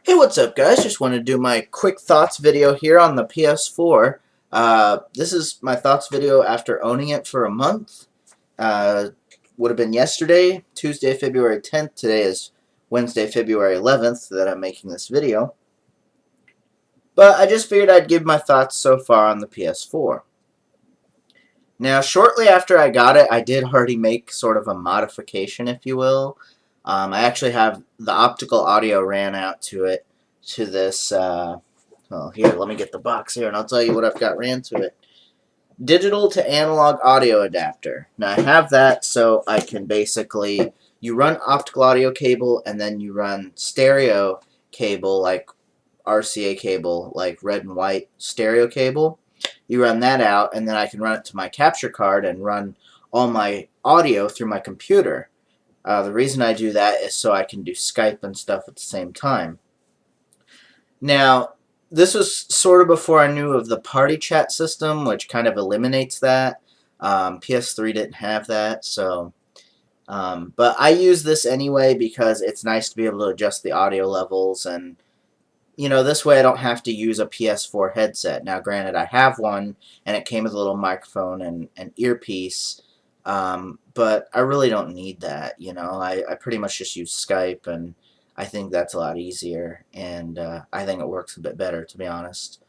Hey, what's up, guys? Just want to do my quick thoughts video here on the PS4. This is my thoughts video after owning it for a month. Uh, would have been yesterday, Tuesday, February 10th. Today is Wednesday, February 11th that I'm making this video. But I just figured I'd give my thoughts so far on the PS4. Now, shortly after I got it, I did already make sort of a modification, if you will. I actually have the optical audio ran out to it, to this, well, here, let me get the box here, and I'll tell you what I've got ran to it. Digital to analog audio adapter. Now, I have that so I can basically, you run optical audio cable, and then you run stereo cable, like RCA cable, like red and white stereo cable. You run that out, and then I can run it to my capture card and run all my audio through my computer. The reason I do that is so I can do Skype and stuff at the same time. Now, this was sort of before I knew of the party chat system, which kind of eliminates that. PS3 didn't have that, so... but I use this anyway because it's nice to be able to adjust the audio levels, and you know, this way I don't have to use a PS4 headset. Now, granted, I have one, and it came with a little microphone and an earpiece, but I really don't need that, you know. I pretty much just use Skype, and I think that's a lot easier, and I think it works a bit better, to be honest.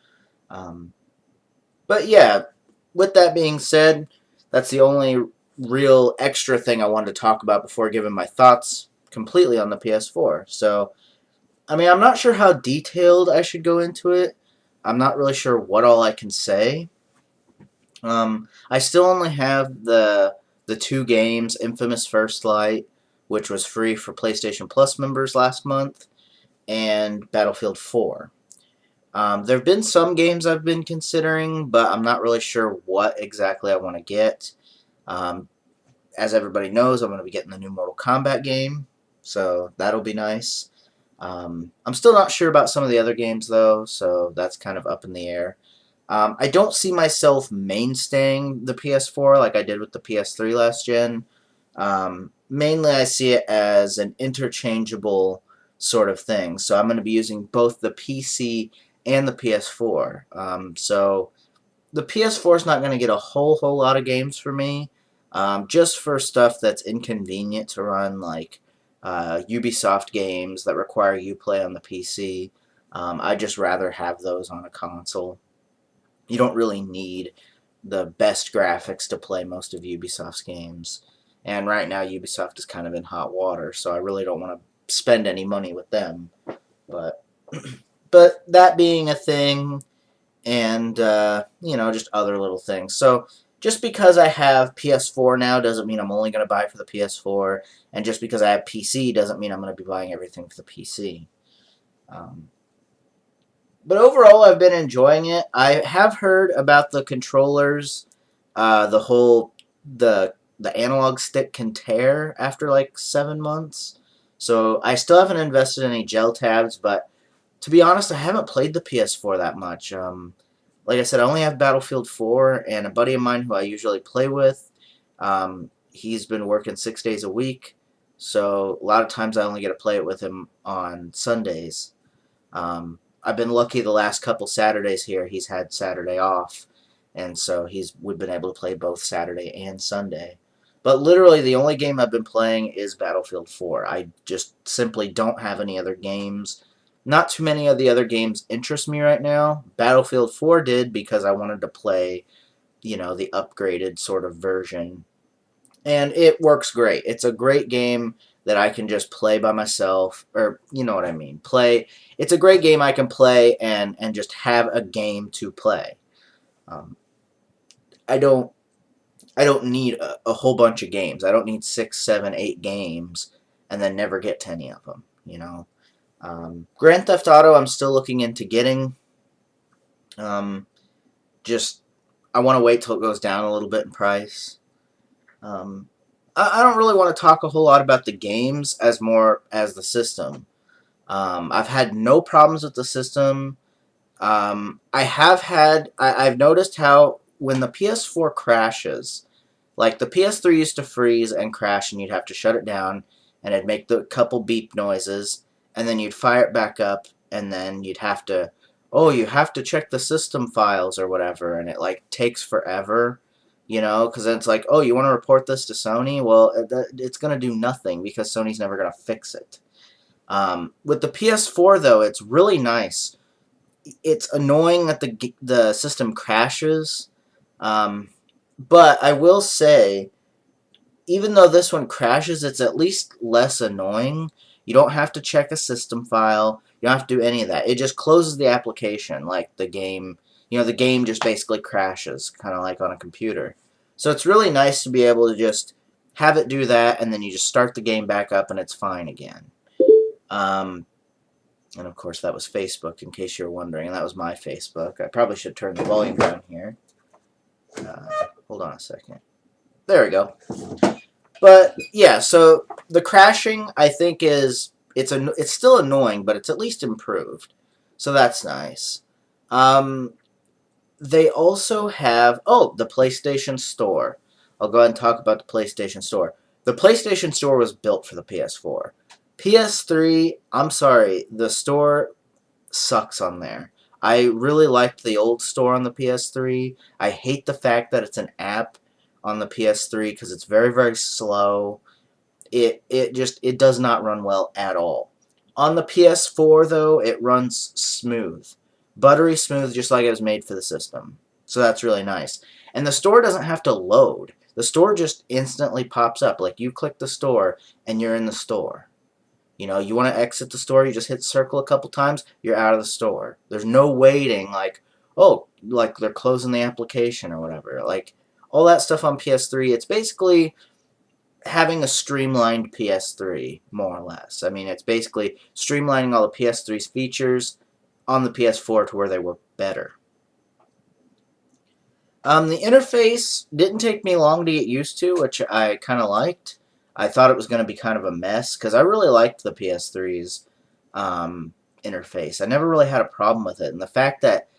But yeah, with that being said, that's the only real extra thing I wanted to talk about before giving my thoughts completely on the PS4. So, I mean, I'm not sure how detailed I should go into it. I'm not really sure what all I can say. I still only have the two games, Infamous First Light, which was free for PlayStation Plus members last month, and Battlefield 4. There have been some games I've been considering, but I'm not really sure what exactly I want to get. As everybody knows, I'm going to be getting the new Mortal Kombat game, so that'll be nice. I'm still not sure about some of the other games, though, so that's kind of up in the air. I don't see myself mainstaying the PS4 like I did with the PS3 last gen. Mainly I see it as an interchangeable sort of thing. So I'm going to be using both the PC and the PS4. So the PS4 is not going to get a whole lot of games for me. Just for stuff that's inconvenient to run, like Ubisoft games that require Uplay on the PC. I'd just rather have those on a console. You don't really need the best graphics to play most of Ubisoft's games. And right now Ubisoft is kind of in hot water, so I really don't want to spend any money with them. But but that being a thing, and you know, just other little things. So just because I have PS4 now doesn't mean I'm only going to buy for the PS4, and just because I have PC doesn't mean I'm going to be buying everything for the PC. But overall, I've been enjoying it. I have heard about the controllers, the analog stick can tear after like 7 months. So I still haven't invested in any gel tabs, but to be honest, I haven't played the PS4 that much. Like I said, I only have Battlefield 4, and a buddy of mine who I usually play with, he's been working 6 days a week, so a lot of times I only get to play it with him on Sundays. I've been lucky the last couple Saturdays here, he's had Saturday off, and so we've been able to play both Saturday and Sunday. But literally the only game I've been playing is Battlefield 4. I just simply don't have any other games. Not too many of the other games interest me right now. Battlefield 4 did because I wanted to play, you know, the upgraded sort of version. And it works great. It's a great game that I can just play by myself, or you know what I mean. It's a great game I can play and just have a game to play. I don't need a whole bunch of games. I don't need 6, 7, 8 games and then never get to any of them, you know. Grand Theft Auto I'm still looking into getting. Just I want to wait till it goes down a little bit in price. I don't really want to talk a whole lot about the games as more as the system. I've had no problems with the system. I've noticed how when the PS4 crashes, like the PS3 used to freeze and crash and you'd have to shut it down and it'd make the couple beep noises and then you'd fire it back up and then you'd have to, oh, you have to check the system files or whatever, and it like takes forever, you know, because it's like, oh, you want to report this to Sony? Well, it's gonna do nothing because Sony's never gonna fix it. With the PS4 though, it's really nice. It's annoying that the system crashes, um, but I will say, even though this one crashes, it's at least less annoying. You don't have to check a system file. You don't have to do any of that. It just closes the application, like the game. You know, the game just basically crashes, kind of like on a computer. So it's really nice to be able to just have it do that, and then you just start the game back up, and it's fine again. Um, and of course, that was Facebook, in case you're wondering, and that was my Facebook. I probably should turn the volume down here. Uh, Hold on a second. There we go. But yeah, so the crashing I think it's still annoying, but it's at least improved. So that's nice. Um, they also have the PlayStation Store. I'll go ahead and talk about the PlayStation Store. The PlayStation Store was built for the PS4. PS3, I'm sorry, the store sucks on there. I really liked the old store on the PS3. I hate the fact that it's an app on the PS3 because it's very, very slow. It does not run well at all. On the PS4 though, it runs smooth. Buttery smooth, just like it was made for the system. So that's really nice. And the store doesn't have to load. The store just instantly pops up. Like you click the store and you're in the store. You know, you want to exit the store, you just hit circle a couple times, you're out of the store. There's no waiting like, oh, like they're closing the application or whatever. Like all that stuff on PS3, it's basically having a streamlined PS3, more or less. I mean, it's basically streamlining all the PS3's features on the PS4 to where they work better. The interface didn't take me long to get used to, which I kind of liked. I thought it was going to be kind of a mess, because I really liked the PS3's interface. I never really had a problem with it, and the fact that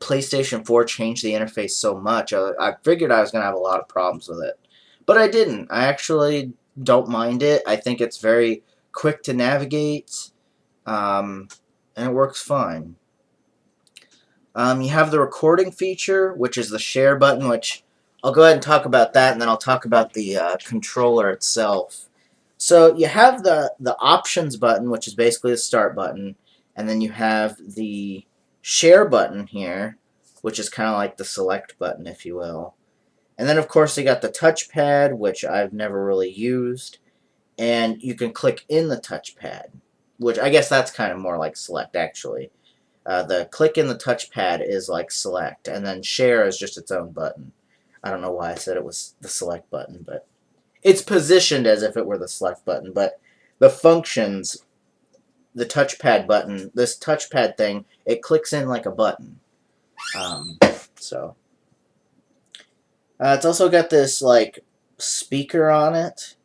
PlayStation 4 changed the interface so much, I figured I was going to have a lot of problems with it. But I didn't. I actually don't mind it. I think it's very quick to navigate, um, and it works fine. You have the recording feature, which is the share button, which I'll go ahead and talk about that, and then I'll talk about the controller itself. So you have the options button, which is basically the start button, and then you have the share button here, which is kind of like the select button, if you will. And then, of course, you got the touchpad, which I've never really used, and you can click in the touchpad, which I guess that's kind of more like select, actually. The click in the touchpad is like select, and then share is just its own button. I don't know why I said it was the select button, but it's positioned as if it were the select button, but the functions, the touchpad button, this touchpad thing, it clicks in like a button. Um, so it's also got this like speaker on it,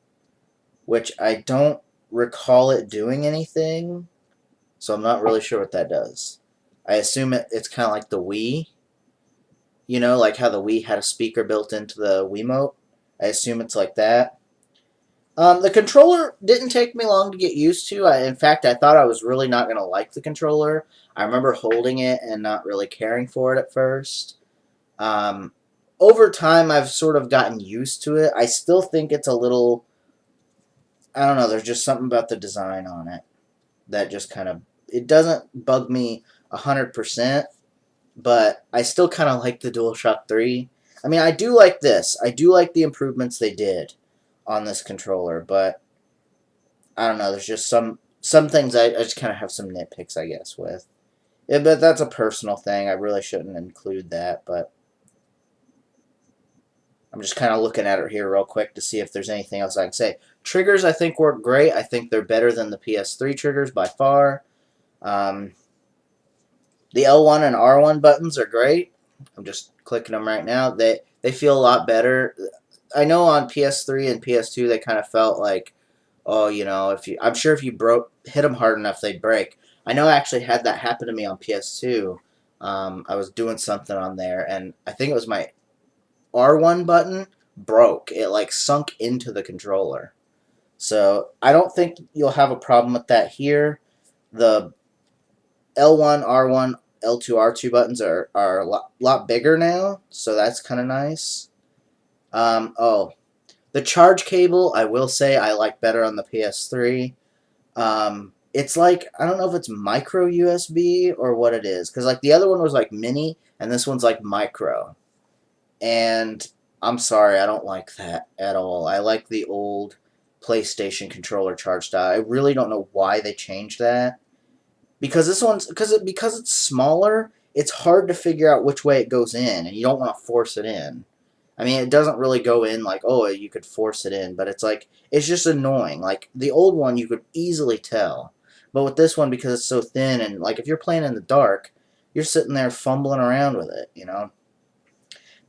which I don't recall it doing anything, so I'm not really sure what that does. I assume it's kind of like the Wii, you know, like how the Wii had a speaker built into the Wiimote. I assume it's like that. The controller didn't take me long to get used to. In fact, I thought I was really not going to like the controller. I remember holding it and not really caring for it at first. Um, Over time, I've sort of gotten used to it. I still think it's a little, I don't know, there's just something about the design on it that just kind of, it doesn't bug me 100%, but I still kind of like the DualShock 3. I mean, I do like this. I do like the improvements they did on this controller, but I don't know, there's just some things I just kind of have some nitpicks, I guess, with. Yeah, but that's a personal thing. I really shouldn't include that, but I'm just kind of looking at it here real quick to see if there's anything else I can say. Triggers, I think, work great. I think they're better than the PS3 triggers by far. Um, the L1 and R1 buttons are great. I'm just clicking them right now. They feel a lot better. I know on PS3 and PS2 they kind of felt like, oh, you know, I'm sure if you hit them hard enough, they'd break. I know I actually had that happen to me on PS2. I was doing something on there, and I think it was my R1 button broke. It like sunk into the controller. So I don't think you'll have a problem with that here. The L1, R1, L2, R2 buttons are a lot bigger now, so that's kind of nice. Oh, the charge cable, I will say I like better on the PS3. It's like, I don't know if it's micro USB or what it is, because like the other one was like mini, and this one's like micro. And I'm sorry, I don't like that at all. I like the old PlayStation controller charge style. I really don't know why they changed that. Because this one's because it's smaller, it's hard to figure out which way it goes in, and you don't want to force it in. I mean, it doesn't really go in like, oh, you could force it in, but it's like it's just annoying. Like the old one, you could easily tell, but with this one, because it's so thin, and like if you're playing in the dark, you're sitting there fumbling around with it, you know.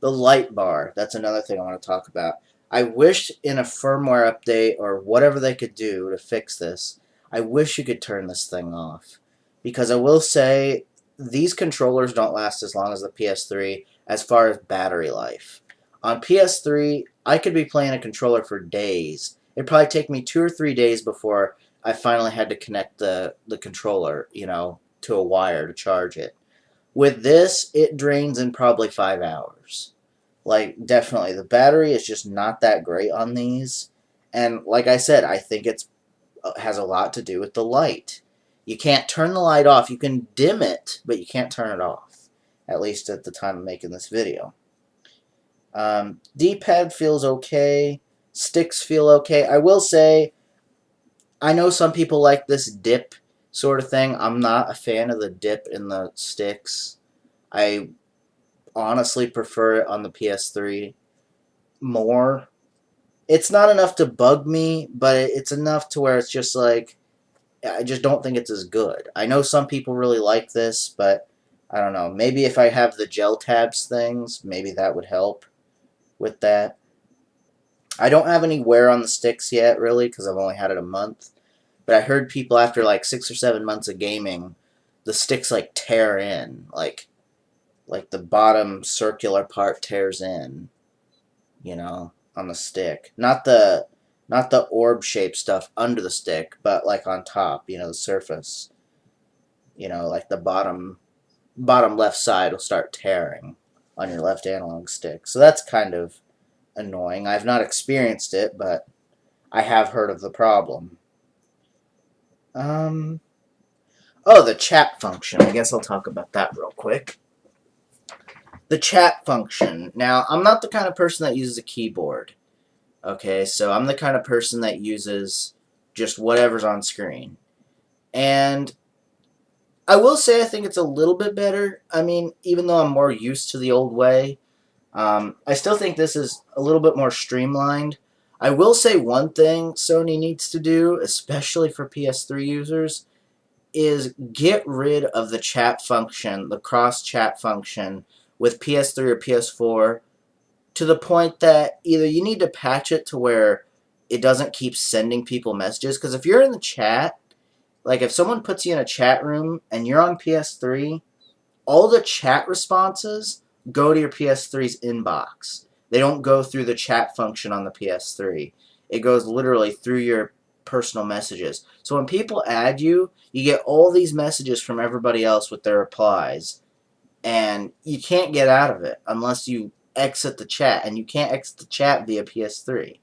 The light bar, that's another thing I want to talk about. I wish in a firmware update or whatever they could do to fix this, I wish you could turn this thing off. Because I will say, these controllers don't last as long as the PS3 as far as battery life. On PS3, I could be playing a controller for days. It'd probably take me 2 or 3 days before I finally had to connect the controller, you know, to a wire to charge it. With this, it drains in probably 5 hours. Like, definitely. The battery is just not that great on these. And like I said, I think it's has a lot to do with the light. You can't turn the light off. You can dim it, but you can't turn it off. At least at the time of making this video. D-pad feels okay. Sticks feel okay. I will say, I know some people like this dip sort of thing. I'm not a fan of the dip in the sticks. I honestly prefer it on the PS3 more. It's not enough to bug me, but it's enough to where it's just like, I just don't think it's as good. I know some people really like this, but I don't know. Maybe if I have the gel tabs things, maybe that would help with that. I don't have any wear on the sticks yet, really, because I've only had it a month. But I heard people after like 6 or 7 months of gaming, the sticks like tear in, like the bottom circular part tears in, you know, on the stick. Not the orb shaped stuff under the stick, but like on top, you know, the surface. You know, like the bottom left side will start tearing on your left analog stick. So that's kind of annoying. I've not experienced it, but I have heard of the problem. Um oh, the chat function. I guess I'll talk about that real quick. The chat function. Now, I'm not the kind of person that uses a keyboard. Okay, so I'm the kind of person that uses just whatever's on screen. And I will say I think it's a little bit better. I mean, even though I'm more used to the old way, I still think this is a little bit more streamlined. I will say one thing Sony needs to do, especially for PS3 users, is get rid of the chat function, the cross-chat function with PS3 or PS4 to the point that either you need to patch it to where it doesn't keep sending people messages. Because if you're in the chat, like if someone puts you in a chat room and you're on PS3, all the chat responses go to your PS3's inbox. They don't go through the chat function on the PS3. It goes literally through your personal messages. So when people add you, you get all these messages from everybody else with their replies. And you can't get out of it unless you exit the chat. And you can't exit the chat via PS3.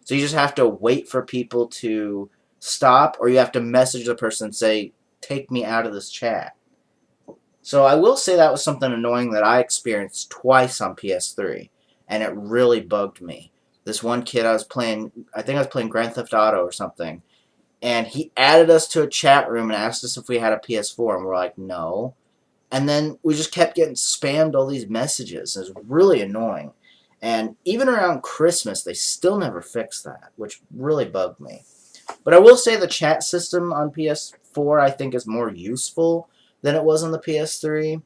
So you just have to wait for people to stop, or you have to message the person and say, take me out of this chat. So I will say that was something annoying that I experienced twice on PS3, and it really bugged me. This one kid I think I was playing Grand Theft Auto or something, and he added us to a chat room and asked us if we had a PS4, and we're like, no. And then we just kept getting spammed all these messages. It was really annoying. And even around Christmas, they still never fixed that, which really bugged me. But I will say the chat system on PS4 I think is more useful than it was on the PS3.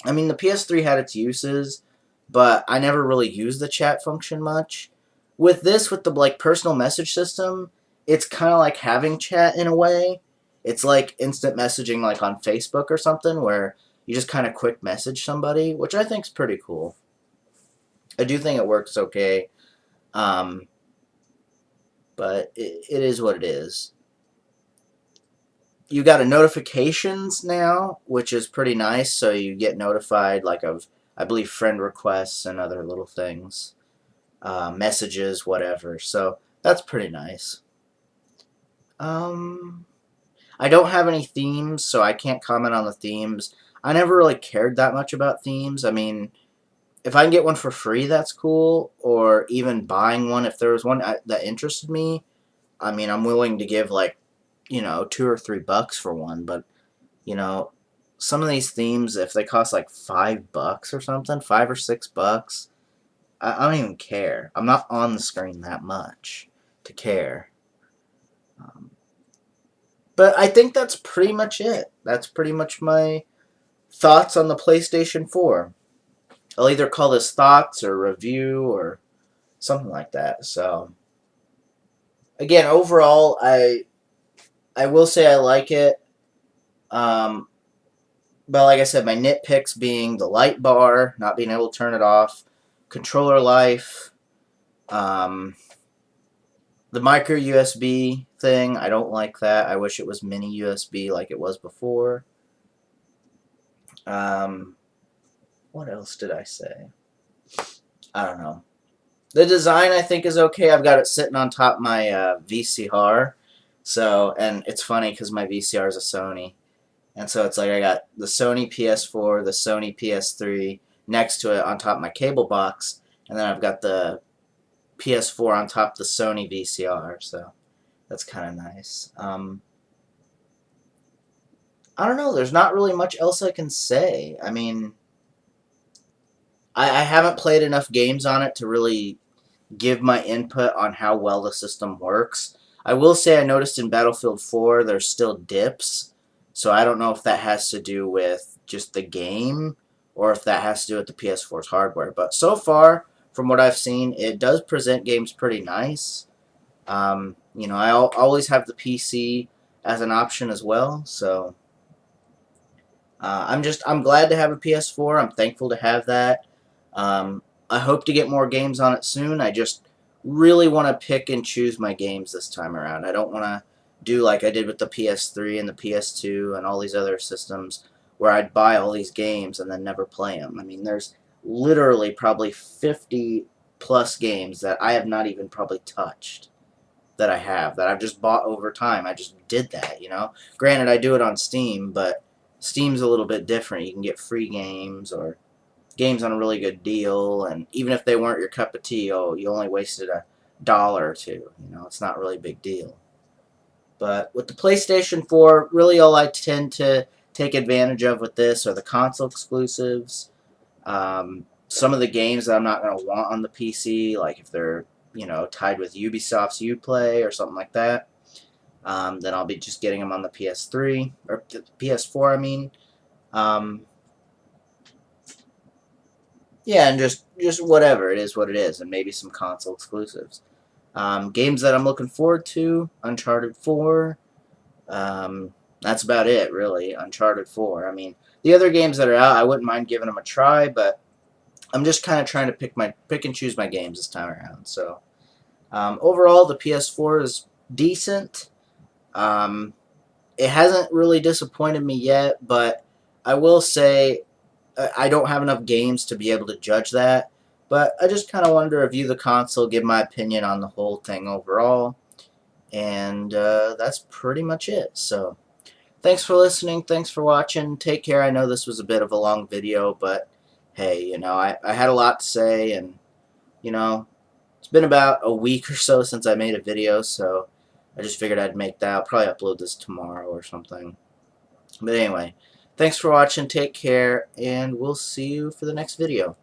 I mean, the PS3 had its uses, but I never really used the chat function much. With this, with the like personal message system, it's kind of like having chat in a way. It's like instant messaging like on Facebook or something where you just kind of quick message somebody, which I think is pretty cool. I do think it works okay, um, but it is what it is. you got a notifications now, which is pretty nice. So you get notified like of, I believe, friend requests and other little things, messages, whatever. So that's pretty nice. Um, I don't have any themes, so I can't comment on the themes. I never really cared that much about themes. I mean, if I can get one for free, that's cool. Or even buying one, if there was one that interested me, I mean, I'm willing to give like, $2 or $3 for one. But you know, some of these themes, if they cost like $5 or something, $5 or $6, I don't even care. I'm not on the screen that much to care. Um, but I think that's pretty much it. That's pretty much my thoughts on the PlayStation 4. I'll either call this thoughts or review or something like that. So again, overall, I will say I like it. Um, but like I said, my nitpicks being the light bar, not being able to turn it off, controller life, um, the micro USB thing. I don't like that. I wish it was mini USB like it was before. Um, what else did I say? I don't know. The design I think is okay. I've got it sitting on top of my VCR. So, and it's funny because my VCR is a Sony. And so it's like I got the Sony PS4, the Sony PS3 next to it on top of my cable box. And then I've got the PS4 on top of the Sony VCR. So that's kind of nice. I don't know. There's not really much else I can say. I mean, I haven't played enough games on it to really give my input on how well the system works. I will say I noticed in Battlefield 4 there's still dips, so I don't know if that has to do with just the game or if that has to do with the PS4's hardware. But so far, from what I've seen, it does present games pretty nice. I always have the PC as an option as well, so I'm glad to have a PS4. I'm thankful to have that. I hope to get more games on it soon. I just really want to pick and choose my games this time around. I don't want to do like I did with the PS3 and the PS2 and all these other systems where I'd buy all these games and then never play them. I mean, there's literally probably 50 plus games that I have not even probably touched that I've just bought over time. I just did that. Granted, I do it on Steam, but Steam's a little bit different. You can get free games or games on a really good deal, and even if they weren't your cup of tea, you only wasted $1 or two. It's not really a big deal. But with the PlayStation 4, really all I tend to take advantage of with this are the console exclusives. Some of the games that I'm not going to want on the PC, like if they're tied with Ubisoft's Uplay or something like that, then I'll be just getting them on the PS3 or the PS4. I mean, yeah, and just whatever it is, what it is, and maybe some console exclusives. Games that I'm looking forward to: Uncharted 4. That's about it, really. Uncharted 4. I mean, the other games that are out, I wouldn't mind giving them a try, but I'm just kind of trying to pick and choose my games this time around. So overall, the PS4 is decent. Um, it hasn't really disappointed me yet, but I will say I don't have enough games to be able to judge that. But I just kind of wanted to review the console, give my opinion on the whole thing overall, and that's pretty much it. So thanks for listening. Thanks for watching. Take care. I know this was a bit of a long video, but hey, I had a lot to say, and you know, it's been about a week or so since I made a video, so I just figured I'd make that. I'll probably upload this tomorrow or something. But anyway, thanks for watching. Take care, and we'll see you for the next video.